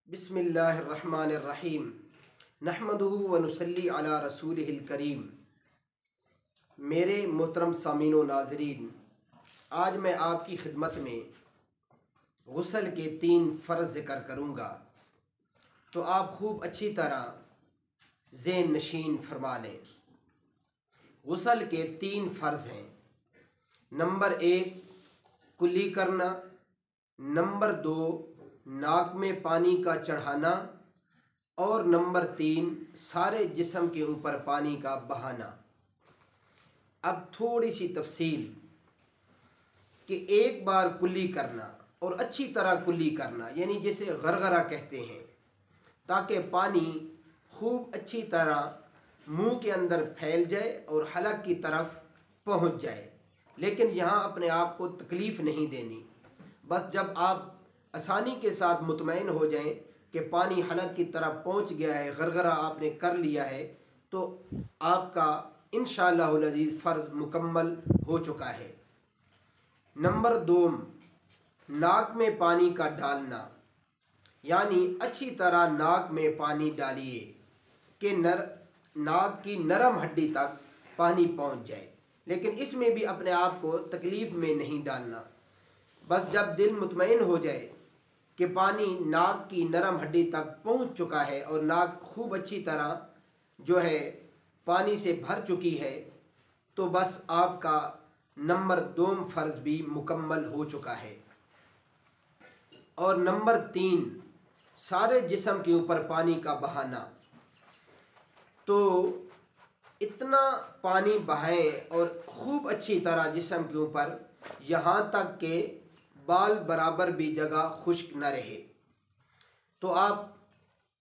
बिस्मिल्लाहिर्रहमानिर्रहीम नहमदुहु व नुसल्ली अला रसूलिहिल करीम। मेरे मोहतरम सामीन व नाज़रीन, आज मैं आपकी खिदमत में गुस्ल के 3 फ़र्ज़ ज़िक्र करूँगा, तो आप खूब अच्छी तरह ज़हन नशीन फरमा लें। गुस्ल के 3 फ़र्ज़ हैं। नंबर 1 कुल्ली करना, नंबर 2 नाक में पानी का चढ़ाना और नंबर 3 सारे जिस्म के ऊपर पानी का बहाना। अब थोड़ी सी तफसील कि एक बार कुल्ली करना और अच्छी तरह कुल्ली करना, यानी जैसे गरगरा कहते हैं, ताकि पानी खूब अच्छी तरह मुंह के अंदर फैल जाए और हलक की तरफ पहुंच जाए। लेकिन यहाँ अपने आप को तकलीफ़ नहीं देनी। बस जब आप आसानी के साथ मुतमईन हो जाएं कि पानी हलक की तरफ पहुंच गया है, गरगरा आपने कर लिया है, तो आपका इंशाअल्लाहुल अज़ीज़ फ़र्ज़ मुकम्मल हो चुका है। नंबर 2 नाक में पानी का डालना, यानी अच्छी तरह नाक में पानी डालिए कि नाक की नरम हड्डी तक पानी पहुंच जाए। लेकिन इसमें भी अपने आप को तकलीफ़ में नहीं डालना। बस जब दिल मुतमईन हो जाए कि पानी नाक की नरम हड्डी तक पहुंच चुका है और नाक खूब अच्छी तरह जो है पानी से भर चुकी है, तो बस आपका नंबर 2 फ़र्ज़ भी मुकम्मल हो चुका है। और नंबर 3 सारे जिस्म के ऊपर पानी का बहाना। तो इतना पानी बहाएं और खूब अच्छी तरह जिस्म के ऊपर, यहाँ तक के बाल बराबर भी जगह खुश्क न रहे। तो आप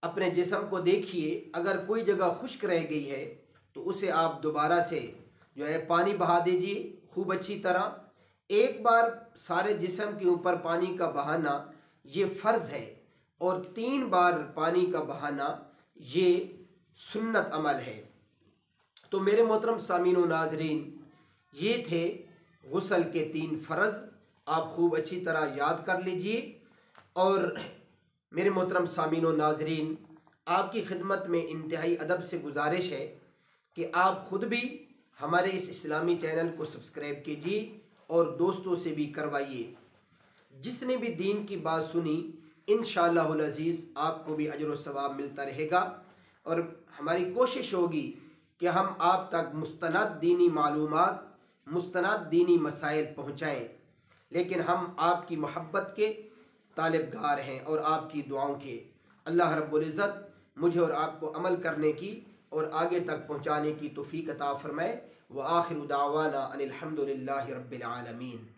अपने जिस्म को देखिए, अगर कोई जगह खुश्क रह गई है तो उसे आप दोबारा से जो है पानी बहा दीजिए खूब अच्छी तरह। एक बार सारे जिस्म के ऊपर पानी का बहाना ये फ़र्ज़ है, और 3 बार पानी का बहाना ये सुन्नत अमल है। तो मेरे मोहतरम सामीन व नाज़रीन, ये थे गुस्ल के 3 फ़र्ज़। आप खूब अच्छी तरह याद कर लीजिए। और मेरे मोहतरम सामीन व नाज़रीन, आपकी खिदमत में इंतहाई अदब से गुजारिश है कि आप ख़ुद भी हमारे इस इस्लामी चैनल को सब्सक्राइब कीजिए और दोस्तों से भी करवाइए। जिसने भी दीन की बात सुनी, इंशाअल्लाहुल अज़ीज़ आपको भी अजर व सवाब मिलता रहेगा। और हमारी कोशिश होगी कि हम आप तक मुस्तनद दीनी मालूमात, मुस्तनद दीनी मसाइल पहुँचाएँ। लेकिन हम आपकी मोहब्बत के तालिबगार हैं और आपकी दुआओं के। अल्लाह रब्बुल इज़्ज़त मुझे और आपको अमल करने की और आगे तक पहुँचाने की तौफ़ीक़ अता फ़रमाए। व आखिरु दावाना अनिल हम्दुलिल्लाहि रब्बिल आलमीन।